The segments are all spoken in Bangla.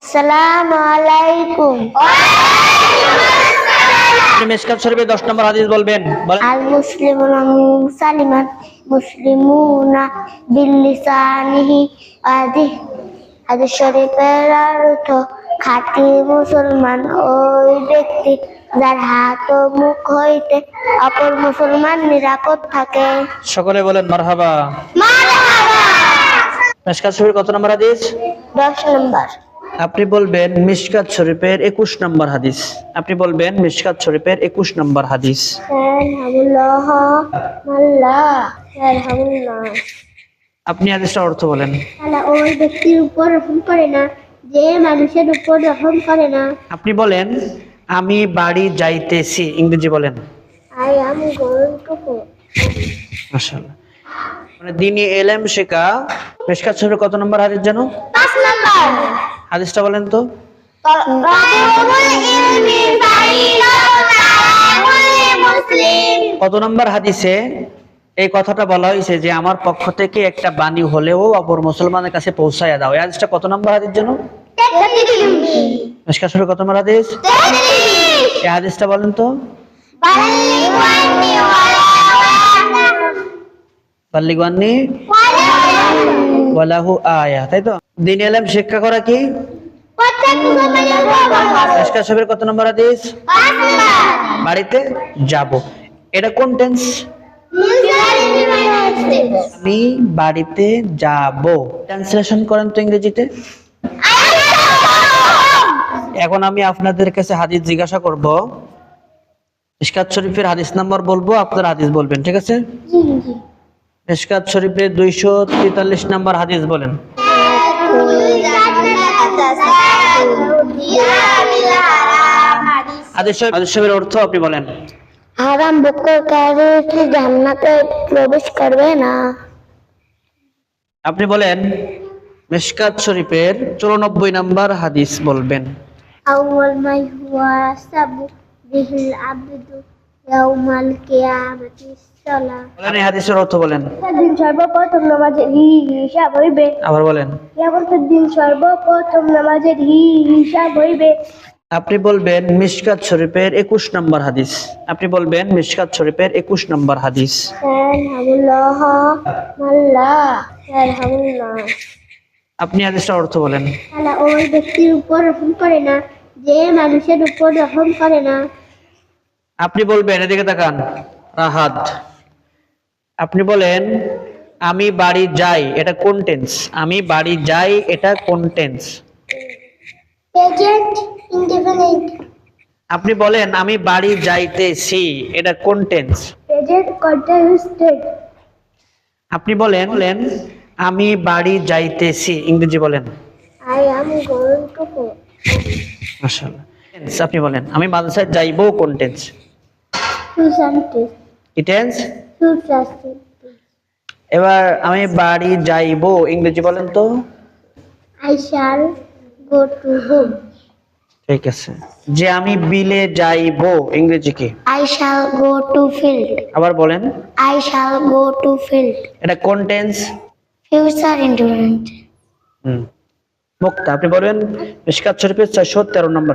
আসসালামু আলাইকুম। আপনি মিশকাত শরীফের 10 নম্বর হাদিস বলবেন। বলেন। আল মুসলিমুনা সালিমাত মুসলিমুনা বিল্লিসানিহি হাদিস শরীফের অর্থ খাঁটি মুসলমান ওই ব্যক্তি যার হাত ও মুখ হইতে অপর মুসলমান নিরাপদ থাকে। সকলে বলেন মারহাবা। মিশকাত শরীফের কত নম্বর হাদিস? 10 নম্বর। আপনি বলবেন মিশকাত শরীফের 21 নম্বর হাদিস। আপনি বলবেন মিশকাত শরীফের 21 নম্বর হাদিস। আলহামদুলিল্লাহ আল্লাহ আলহামদুলিল্লাহ। আপনি হাদিসটার অর্থ বলেন। আল্লাহ ওই ব্যক্তির উপর রহম করে না যে মানুষের উপর রহম করে না। আপনি বলেন আমি বাড়ি যাইতেছি, ইংরেজি বলেন। I am going to go. মাশাআল্লাহ। মানে দ্বীনি ইলম শেখা। মিশকাত শরীফের কত নম্বর হাদিস জানো? 5 নম্বর। হাদিসটা বলেন তো। কত নম্বর হাদিসে এই কথাটা বলা হয়েছে যে আমার পক্ষ থেকে একটা বাণী হলেও অপর মুসলমানের কাছে পৌঁছায়া দাও? এই হাদিসটা কত নম্বর হাদিস জানো? মিশকাত শরীফের কত নম্বর হাদিস? এই হাদিসটা বলেন তো। বাল্লিগান্নি ওয়ালাহু আয়া, তাই তো? দ্বীনি ইলম শিক্ষা করা কি? মিশকাত শরীফের কত নম্বর হাদিস? বাড়িতে যাব। এটা কোন টেন্স? আমি বাড়িতে যাব। ট্রান্সলেশন করেন তো ইংরেজিতে। এখন আমি আপনাদের কাছে হাদিস জিজ্ঞাসা করব। মিশকাত শরীফের হাদিস নাম্বার বলবো, আপনারা হাদিস বলবেন, ঠিক আছে? মিশকাত শরীফের 243 নম্বর হাদিস বলেন। হাদিস শরীফের অর্থ আপনি বলেন। হারাম ভক্ষণকারী কি জান্নাতে প্রবেশ করবে না? আপনি বলেন মিশকাত শরীফের 94 নম্বর হাদিস বলবেন। আউয়াল মা ইউহাসাবু বিহিল আবদু ইয়াউমাল কিয়ামাতি সালাহ। বলেন এই হাদিসের অর্থ বলেন। দিন সর্বপ্রথম নামাজের হিসাব হইবে। আবার বলেন। কিয়ামতের দিন সর্বপ্রথম নামাজের হিসাব হইবে। আপনি বলবেন মিশকাত শরীফের 21 নম্বর হাদিস। আপনি বলবেন মিশকাত শরীফের 21 নম্বর হাদিস। আলহামদুলিল্লাহ আল্লাহ আলহামদুলিল্লাহ। আপনি হাদিসটার অর্থ বলেন। আল্লাহ ওই ব্যক্তির উপর রহম করে না যে মানুষের উপর রহম করে না। আপনি বলবেন, এদিকে তাকান, রাহাত। আপনি বলেন আমি বাড়ি যাই, এটা কোন টেন্স? আমি বাড়ি যাই, এটা কোন টেন্স? Present indefinite. আপনি বলেন আমি বাড়ি যাইতেছি, এটা কোন টেন্স? Present continuous tense. আপনি বলেন আমি বাড়ি যাইতেছি, ইংরেজি বলেন। I am going to go. মাশাআল্লাহ। টেন্স আপনি বলেন আমি মাদ্রাসায় যাইবো, কোন টেন্স? Future tense. কি টেন্স? Future tense. এবার আমি বাড়ি যাইবো, ইংরেজি বলেন তো। I shall go to home. ঠিক আছে। যে আমি বিলে যাইবো, ইংরেজি কি? I shall go to field. আবার বলেন। I shall go to field. এটা কোন টেন্স? Future indefinite. মুক্তা। আপনি বলেন মিশকাত শরীফের 413 নম্বর।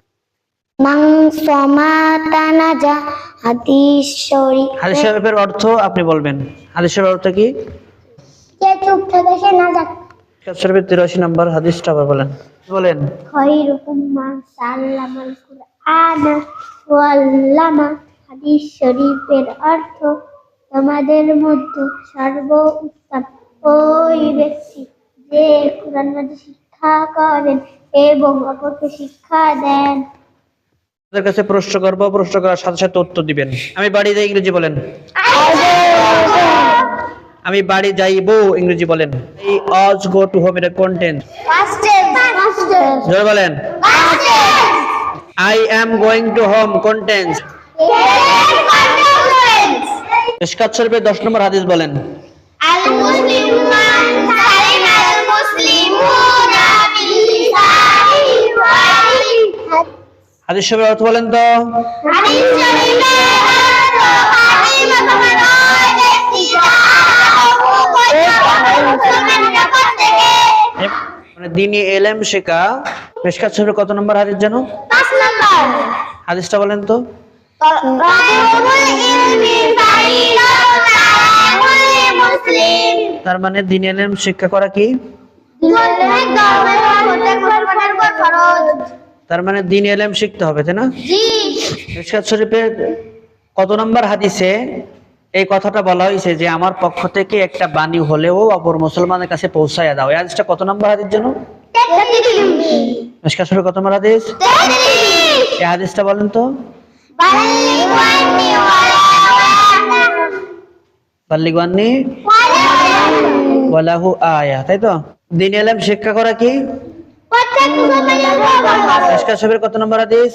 মান সমাতানাজা হাদিস শরীফ। হাদিস শরীফের অর্থ আপনি বলবেন। হাদিস শরীফের অর্থ কি? যে চুপ থাকে সে না যাক। মিশকাত শরীফের 83 নম্বর হাদিসটা আবার বলেন। বলেন। খায়রুকুম মান সাল্লামাল কুরআন ওয়া আল্লামা। হাদিস শরীফের অর্থ তোমাদের মধ্যে সর্বোত্তম ওই ব্যক্তি যে কুরআন মাজিদ শিক্ষা করেন এবং অপরকে শিক্ষা দেন। আপনাদের কাছে প্রশ্ন করব, প্রশ্ন করার সাথে সাথে উত্তর দিবেন। আমি বাড়ি যাই, ইংরেজি বলেন। আমি বাড়ি যাইবো, ইংরেজি বলেন। এই আজ গো টু হোম, এটা কোন টেন্স? Past tense. জোরে বলেন। I am going to home, কোন টেন্স? মিশকাত শরীফের 10 নম্বর হাদিস বলেন। আল মুসলিমান সালিমাল মুসলিমুনা বিলিসানিহি ওয়া ইয়াদিহি। হাদিস শরীফের অর্থ বলেন তো। হাদিস শরীফের অর্থ খাঁটি মুসলমান ওই ব্যক্তি যার মানে দ্বীনি ইলম শেখা মিশকাত শরীফের কত নম্বর হাদিস জানো? 5 নাম্বার। হাদিসটা বলেন তো। তার মানে দ্বীন ইলম শিক্ষা করা কি? তার মানে দ্বীন ইলম শিখতে হবে, তাই না? মিশকাত শরীফের কত নম্বর হাদিসে এই কথাটা বলা হয়েছে যে আমার পক্ষ থেকে একটা বাণী হলেও অপর মুসলমানের কাছে পৌঁছায়া দাও? এই হাদিসটা কত নম্বর হাদিস জানো? মিশকাত শরীফের কত নম্বর হাদিস? এই হাদিসটা বলেন তো। বাল্লিগু আন্নি ওয়ালাহু আয়া, তাই তো? দ্বীন ইলম শিক্ষা করা কি? মিশকাত শরীফের কত নম্বর হাদিস?